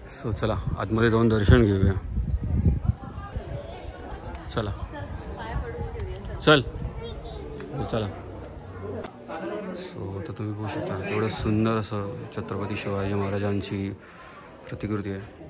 So चला आतमध्ये जाऊन दर्शन घेऊया. चला चल चला. सो आता तुम्ही बघू शकता एवढं सुंदर असं छत्रपती शिवाजी महाराजांची प्रतिकृती आहे.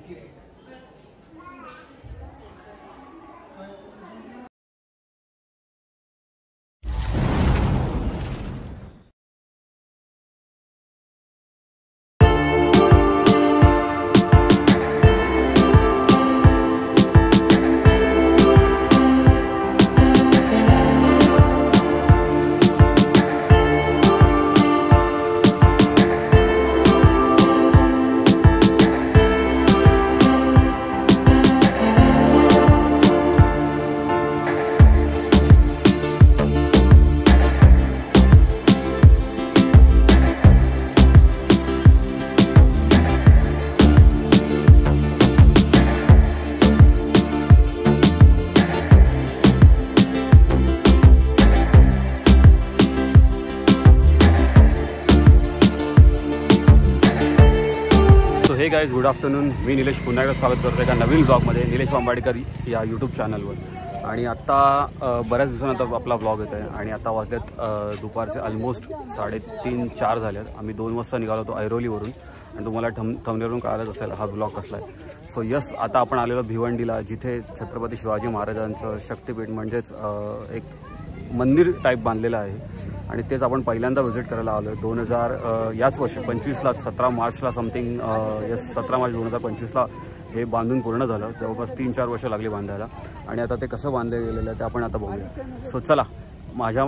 हे गाईज गुड आफ्टरनून. मी निलेश पुन्हा एकदा स्वागत करतो एका नवीन ब्लॉगमध्ये निलेश वांबाडकर या यूट्यूब चॅनलवर. आणि आत्ता बऱ्याच दिवसानंतर आपला ब्लॉग येतो आहे आणि आता वाजलेत दुपारचे ऑलमोस्ट 3:30-4 झाले आहेत. आम्ही 2 वाजता निघालो होतो ऐरोलीवरून आणि तुम्हाला थंबनेलवरून कळालंच असेल हा ब्लॉग कसला आहे. सो यस, आता आपण आलेलो भिवंडीला, जिथे छत्रपती शिवाजी महाराजांचं शक्तिपीठ म्हणजेच एक मंदिर टाईप बांधलेलं आहे आणि तेच आपण पहिल्यांदा व्हिजिट करायला आलो आहे. 2000 याच वर्षी 25ला 17 मार्चला समथिंग 17 मार्च 2025ला हे बांधून पूर्ण झालं. जवळपास 3-4 वर्ष लागली बांधायला आणि आता ते कसं बांधलं गेलेलं आहे ते आपण आता बघूया. सो चला, माझ्या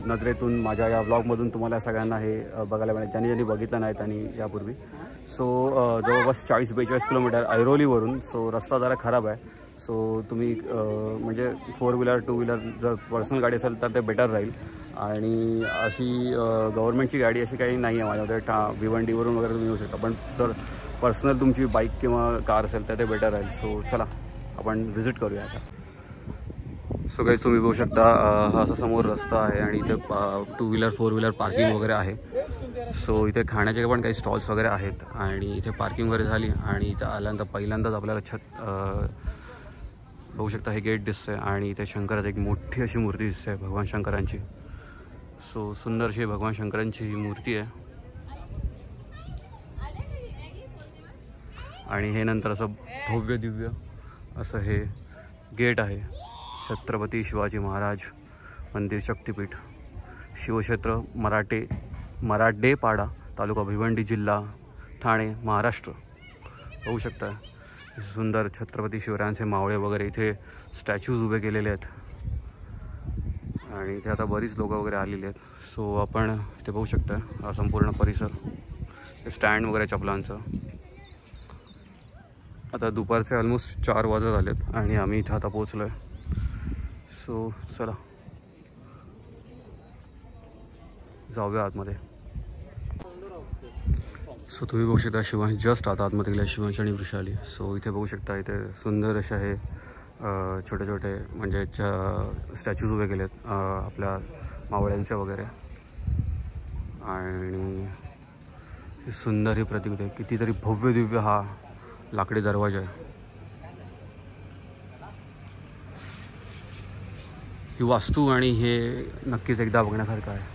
नजरेतून माझ्या या ब्लॉगमधून तुम्हाला सगळ्यांना हे बघायला मिळेल ज्यांनी बघितलं नाही त्यांनी यापूर्वी. सो जवळपास 40-42 किलोमीटर ऐरोलीवरून. सो रस्ता जरा खराब आहे. सो तुम्ही म्हणजे 4 व्हीलर 2 व्हीलर जर पर्सनल गाडी असेल तर ते बेटर राहील. आणि अशी गव्हर्नमेंटची गाडी अशी काही नाही आहे माझ्यामध्ये. भिवंडीवरून वगैरे तुम्ही येऊ शकता, पण जर पर्सनल तुमची बाईक किंवा कार असेल तर ते बेटर राहील. सो चला आपण व्हिजिट करूया आता. सो गाईज तुम्ही बघू शकता हा असा समोर रस्ता आहे आणि इथे 2 व्हीलर 4 व्हीलर पार्किंग वगैरे आहे. सो इथे खाण्याचे पण काही स्टॉल्स वगैरे आहेत आणि इथे पार्किंग वगैरे झाली आणि इथे आल्यानंतर पहिल्यांदाच आपल्याला बघू शकता हे गेट दिसतं आहे आणि इथे शंकराची एक मोठी अशी मूर्ती दिसते आहे, भगवान शंकरांची. सो सुंदर अशी भगवान शंकरांची ही मूर्ती आहे आणि हे नंतर असं भव्य दिव्य असं हे गेट आहे. छत्रपती शिवाजी महाराज मंदिर शक्तिपीठ, शिवक्षेत्र मराठेपाडा, तालुका भिवंडी, जिल्हा ठाणे, महाराष्ट्र. बघू शकता सुंदर छत्रपती शिवरायांचे मावळे वगैरे इथे स्टॅच्यूज उभे केलेले आहेत आणि इथे आता बरीच लोकं वगैरे आलेली आहेत. सो आपण इथे बघू शकता हा संपूर्ण परिसर, स्टँड वगैरे चपलांचं. आता दुपारचे ऑलमोस्ट 4 वाजत आलेत आणि आम्ही इथं आता पोचलो आहे. सो चला जाऊया आतमध्ये. सो तुम्ही बघू शकता शिवाजी जस्ट आता आतमध्ये गेल्या शिवाजी आणि वृषाली. सो इथे बघू शकता इथे सुंदर असे हे छोटे छोटे म्हणजे स्टॅच्यूज उभे केलेत आपल्या मावळ्यांचे वगैरे आणि सुंदर ही प्रतिकृती आहे. कितीतरी भव्य दिव्य हा लाकडी दरवाजा आहे. ही वास्तू आणि हे नक्कीच एकदा बघण्यासारखं आहे.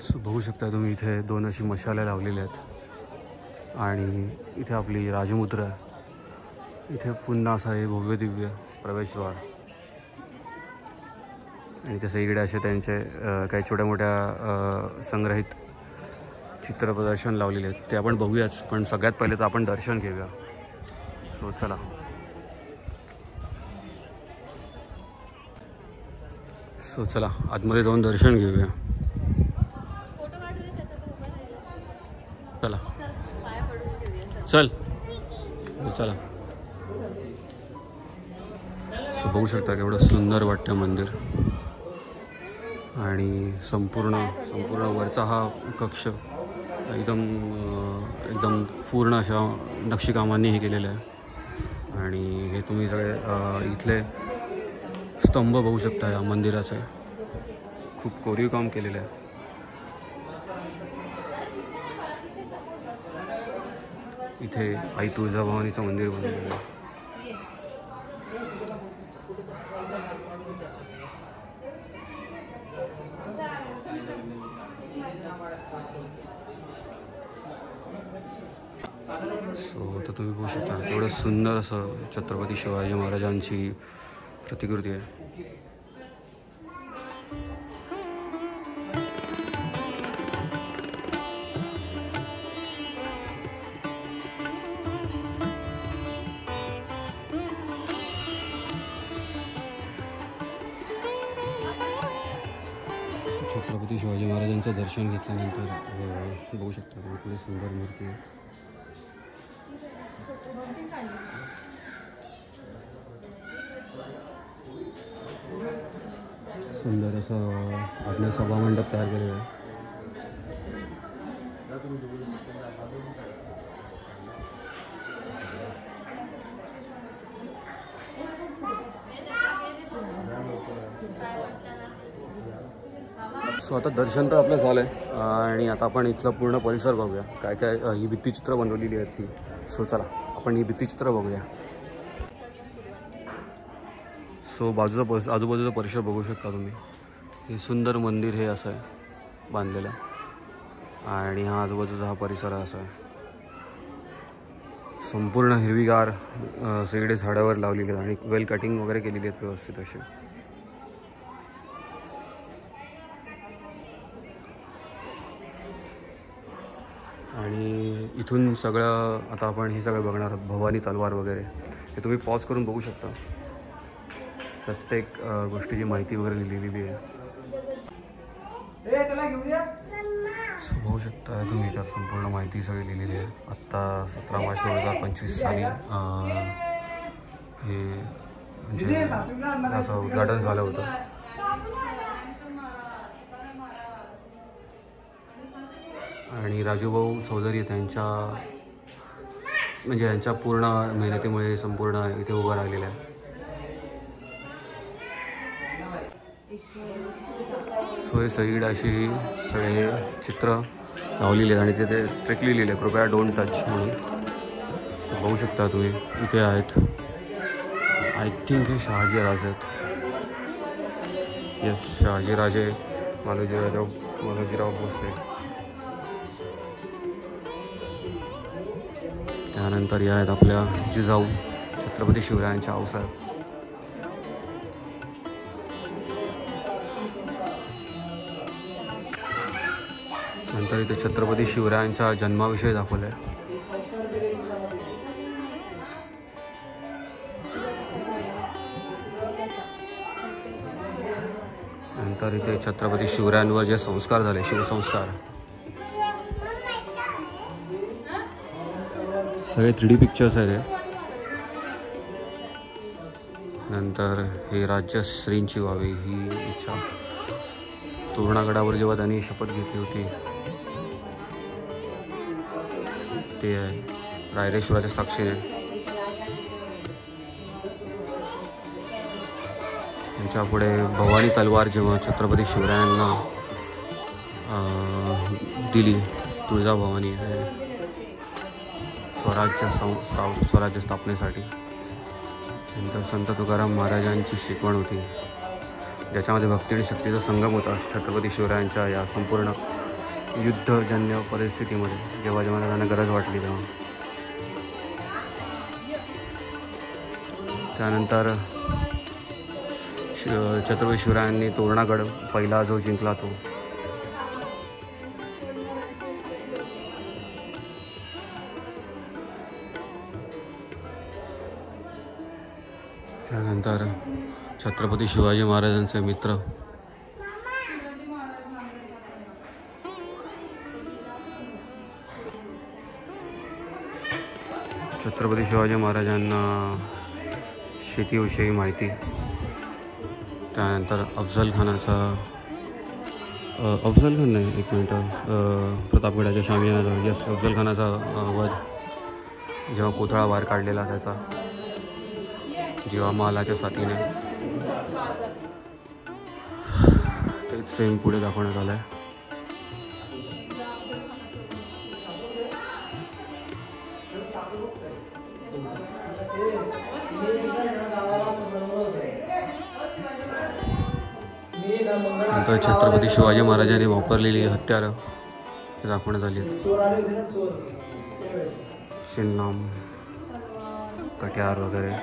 सो बघू शकता तुम्ही इथे 2 अशी मशाल्या लावलेल्या आहेत आणि इथे आपली राजमुद्रा आहे. इथे पुन्हा असा हे भव्य दिव्य प्रवेशद्वार आणि त्या सगळीकडे असे त्यांचे काही छोट्या मोठ्या संग्रहित चित्रप्रदर्शन लावलेले आहेत ते आपण बघूयाच, पण सगळ्यात पहिले तर आपण दर्शन घेऊया. सो चला. सो चला आतमध्ये जाऊन दर्शन घेऊया. चला चल चला. सो बघू शकता केवढं सुंदर वाटतं मंदिर आणि संपूर्ण वरचा हा कक्ष एकदम पूर्ण अशा नक्षीकामांनी हे केलेलं आहे आणि हे तुम्ही सगळे इथले स्तंभ बघू शकता या मंदिराचे. खूप कोरीव काम केलेलं आहे इथे आई तुळजाभवानीचं मंदिर बनवलेलं आहे. सो आता तुम्ही बघू शकता एवढं सुंदर असं छत्रपती शिवाजी महाराजांची प्रतिकृती आहे. छत्रपती शिवाजी महाराजांचं दर्शन घेतल्यानंतर बघू शकता तुम्ही किती सुंदर मूर्ती आहे. सुंदर असं आपलं सभामंडप तयार केलेलं आहे. सो आता दर्शन तर आपलं झालं आहे आणि आता आपण इथलं पूर्ण परिसर बघूया. काय काय ही भित्तिचित्र बनवलेली आहेत ती. सो चला आपण ही भित्तिचित्र बघूया. सो आजूबाजूचा परिसर बघू शकता तुम्ही. हे सुंदर मंदिर हे असं आहे बांधलेलं आणि हा आजूबाजूचा हा परिसर असा आहे. संपूर्ण हिरवीगार सगळे झाडावर लावलेले आहेत आणि वेल कटिंग वगैरे केलेली आहेत व्यवस्थित अशी. आणि इथून सगळं आता आपण हे सगळं बघणार आहोत. भवानी तलवार वगैरे हे तुम्ही पॉज करून बघू शकता. प्रत्येक गोष्टीची माहिती वगैरे लिहिलेली आहे. सो बघू शकता तुम्ही याच्यात संपूर्ण माहिती सगळी लिहिलेली आहे. आत्ता 17 मार्च 2025 साली हे म्हणजे असं उद्घाटन झालं होतं. आणि राजूभाऊ चौधरी यांच्या पूर्ण मेहनतीमुळे संपूर्ण इथे उभं राहिलेलं आहे. सो हे सगळीकडे अशी सगळे चित्र लावलेली आहेत आणि तिथे स्ट्रिक्टली लिहिले कृपया डोंट टच म्हणून. बघू शकता तुम्ही इथे आहेत. आय थिंक हे शहाजीराजे आहेत. येस, शहाजीराजे मालोजीराव भोसले. त्यानंतर या आहेत आपल्या जिजाऊ छत्रपती शिवरायांच्या आऊसाहेब. नंतर इथे छत्रपती शिवरायांच्या जन्माविषयी दाखवलं आहे. नंतर इथे छत्रपती शिवरायांवर जे संस्कार झाले, शिवसंस्कार, सगळे 3D पिक्चर्स आहेत. नंतर हे राज्यश्रींची व्हावी ही इच्छा. तोरणागडावर जेव्हा त्यांनी शपथ घेतली होती ते आहे. रायरेश्वराच्या साक्षीने त्यांच्या पुढे भवानी तलवार जेव्हा छत्रपती शिवरायांना दिली तुळजाभवानी स्वराज्य स्थापनेसाठी. नंतर संत तुकाराम महाराजांची शिकवण होती ज्याच्यामध्ये भक्ती आणि शक्तीचा संगम होता. छत्रपती शिवरायांच्या या संपूर्ण युद्धजन्य परिस्थितीमध्ये जेव्हा त्यांना गरज वाटली तेव्हा. त्यानंतर छत्रपती शिवरायांनी तोरणागड पहिला जो जिंकला तो. त्यानंतर छत्रपती शिवाजी महाराजांचे मित्र छत्रपती शिवाजी महाराजांना शेतीविषयी माहिती. त्यानंतर अफजल खान नाही, एक मिनटं, प्रतापगडाच्या शामियानाजवळ. यस, अफजल खानाचा वध जेव्हा कोथळा बाहेर काढलेला त्याचा जीवामालाच्या साथीने, तेच सेम पुढे दाखवण्यात आलं आहे. नंतर छत्रपती शिवाजी महाराजांनी वापरलेली हत्यारं दाखवण्यात आली आहेत. शिन्नाम, कट्यार वगैरे.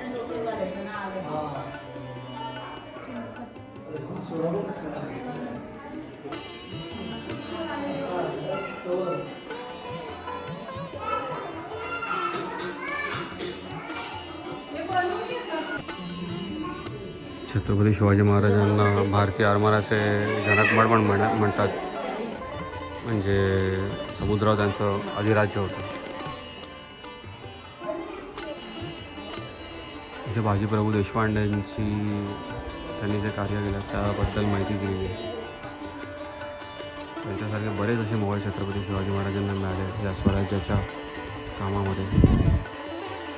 छत्रपती शिवाजी महाराजांना भारतीय आरमाराचे जनकमड पण म्हणतात. म्हणजे समुद्रावर त्यांचं अधिराज्य होतं. इथे बाजीप्रभू देशपांडेंची त्यांनी जे कार्य केलं त्याबद्दल माहिती दिली आहे. त्यांच्यासारखे बरेच असे मोबाईल छत्रपती शिवाजी महाराजांना मिळाले या स्वराज्याच्या कामामध्ये.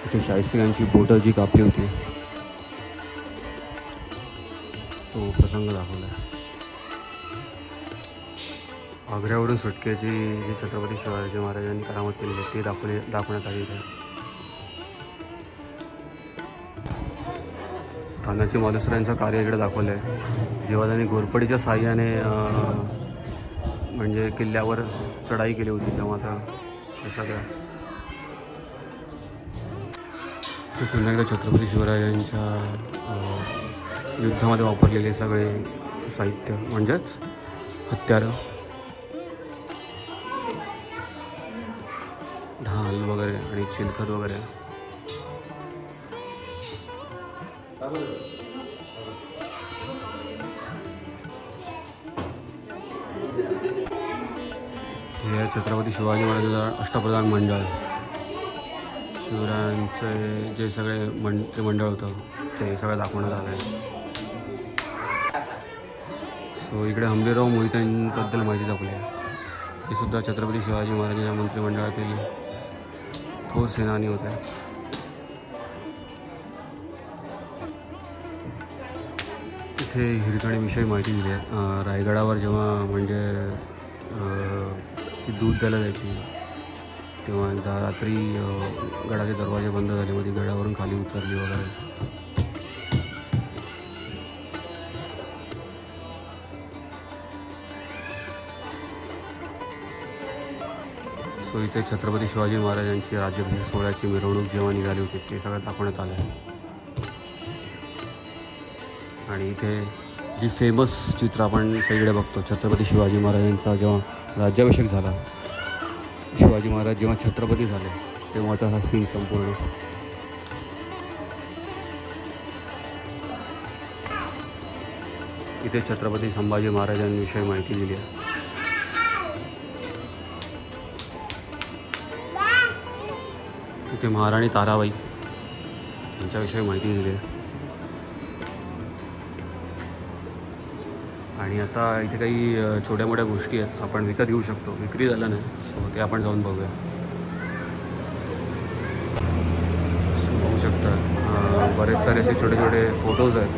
इथे शाहिस्तेखानाची बोटं जी कापली होती तो प्रसंग दाखवला आहे. आग्र्यावरून सुटकेची जी छत्रपती शिवाजी महाराजांनी करामत केली ते दाखवण्यात आली आहे. तानाजी मालुसऱ्यांचं कार्य इकडे दाखवलं आहे. जेव्हा त्यांनी घोरपडीच्या साहाय्याने म्हणजे किल्ल्यावर चढाई केली होती तेव्हाचा हे सगळं. ते पुन्हा एकदा छत्रपती शिवरायांच्या युद्धामध्ये वापरलेले सगळे साहित्य म्हणजेच हत्यारं, ढाल वगैरे आणि चिलखत वगैरे. हे छत्रपती शिवाजी महाराजांचं अष्टप्रधान मंडळ. शिवरायांचे जे सगळे मंडळ होतं ते सगळं दाखवण्यात आलं आहे. सो इकडे हंबीरराव मोहित्यांबद्दल माहिती दाखवली आहे. ते सुद्धा छत्रपती शिवाजी महाराजांच्या मंत्रिमंडळातील थोर सेनानी होते. इथे हिरकणीविषयी माहिती दिली आहे. रायगडावर जेव्हा म्हणजे ती दूध द्यायला जायची तेव्हा रात्री गडाचे दरवाजे बंद झाले, मध्ये गडावरून खाली उतरली वगैरे. सो इथे छत्रपती शिवाजी महाराजांची राज्याभिषेक सोहळ्याची मिरवणूक जेव्हा निघाली होती ते सगळं दाखवण्यात आलं आहे. आणि इथे जी फेमस चित्र आपण सगळीकडे बघतो छत्रपती शिवाजी महाराजांचा जेव्हा राज्याभिषेक झाला, शिवाजी महाराज जेव्हा छत्रपती झाले तेव्हाचा हा सीन संपूर्ण. इथे छत्रपती संभाजी महाराजांविषयी माहिती दिली आहे. इथे महाराणी ताराबाई यांच्याविषयी माहिती दिली आहे. आणि आता इथे काही छोट्या मोठ्या गोष्टी आहेत आपण विकत घेऊ शकतो. विक्री झालं नाही, सो ते आपण जाऊन बघूया. बघू शकता बरेच सारे असे छोटे छोटे फोटोज आहेत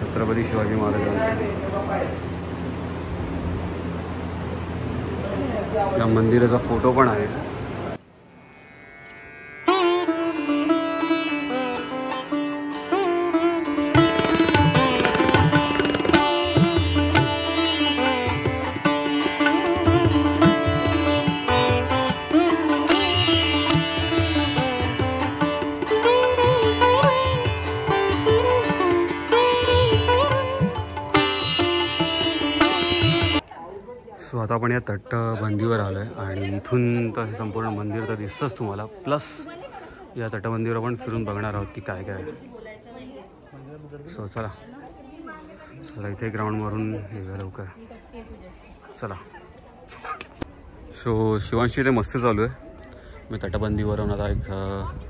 छत्रपती शिवाजी महाराजांचे. या मंदिराचा फोटो पण आहे. सो आता आपण या तटबंदीवर आलो आहे आणि इथून तर संपूर्ण मंदिर तर दिसतंच तुम्हाला. प्लस या तटबंदीवर आपण फिरून बघणार आहोत की काय काय आहे. सो चला इथे ग्राउंडवरून येऊया लवकर. चला. सो शिवांशी इथे मस्त चालू आहे. मी तटबंदीवरून आता एक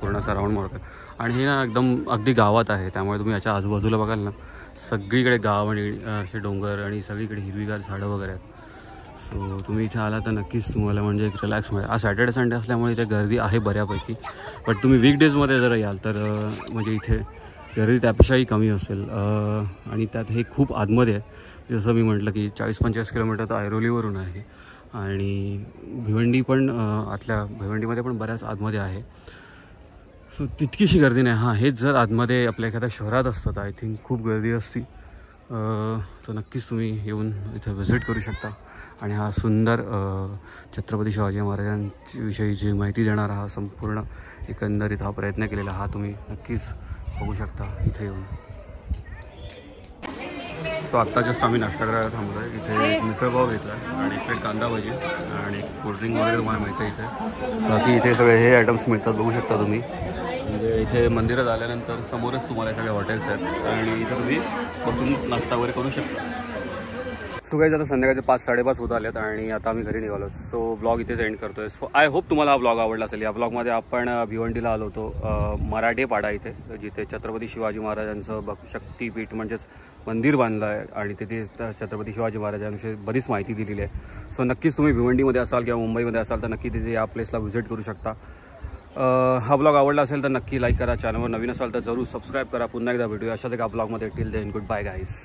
पूर्णसा राऊंड मारतो. आणि हे ना एकदम अगदी गावात आहे, त्यामुळे तुम्ही याच्या आजूबाजूला बघाल ना सगळीकडे गाव आणि असे डोंगर आणि सगळीकडे हिरवीगार झाडं वगैरे आहेत. सो तुम्ही इथे आला तर नक्कीच तुम्हाला म्हणजे एक रिलॅक्स मिळेल. आज सॅटर्डे संडे असल्यामुळे इथे गर्दी आहे बऱ्यापैकी, बट तुम्ही वीकडेजमध्ये जर याल तर म्हणजे इथे गर्दी त्यापेक्षाही कमी असेल. आणि त्यात हे खूप आतमध्ये आहे. जसं मी म्हटलं की 40-45 किलोमीटर तर ऐरोलीवरून आहे आणि भिवंडी पण आतल्या भिवंडीमध्ये पण बऱ्याच आतमध्ये आहे. सो तितकीशी गर्दी नाही. हां, हेच जर आतमध्ये आपल्या एखाद्या शहरात असतं तर आय थिंक खूप गर्दी असती. तर नक्कीच तुम्ही येऊन इथे व्हिजिट करू शकता आणि हा सुंदर छत्रपती शिवाजी महाराजांची विषयी जी माहिती देणारा हा संपूर्ण एकंदरीत हा प्रयत्न केलेला हा तुम्ही नक्कीच बघू शकता इथे येऊन. सो आत्ता जस्ट आम्ही नाश्ता करायला थांबलो आहे. इथे एक मिसळपाव घेतला आहे आणि एक प्लेट कांदा भजी आणि कोल्ड्रिंक वगैरे तुम्हाला मिळतं इथे. बाकी इथे सगळे हे आयटम्स मिळतात बघू शकता तुम्ही. म्हणजे इथे मंदिरात आल्यानंतर समोरच तुम्हाला सगळे हॉटेल्स आहेत आणि इथे तुम्ही बसून नाश्ता वगैरे करू शकता. सो गाईज आता संध्याकाळचे 5-5:30 होत आलेत आणि आता आम्ही घरी निघालो. सो ब्लॉग इथेच एंड करतोय. सो आय होप तुम्हाला हा ब्लॉग आवडला असेल. या ब्लॉगमध्ये आपण भिवंडीला आलो होतो मराठेपाडा इथे, जिथे छत्रपती शिवाजी महाराजांचं शक्तीपीठ म्हणजेच मंदिर बांधलं आहे आणि तिथे छत्रपती शिवाजी महाराजांविषयी बरीच माहिती दिलेली आहे. सो नक्कीच तुम्ही भिवंडीमध्ये असाल किंवा मुंबईमध्ये असाल तर नक्की तिथे या प्लेसला व्हिजिट करू शकता. हा ब्लॉग आवडला असेल तर नक्की लाईक करा. चॅनलवर नवीन असाल तर जरूर सबस्क्राईब करा. पुन्हा एकदा भेटूया अशाच एका ब्लॉगमध्ये. Till then good bye guys.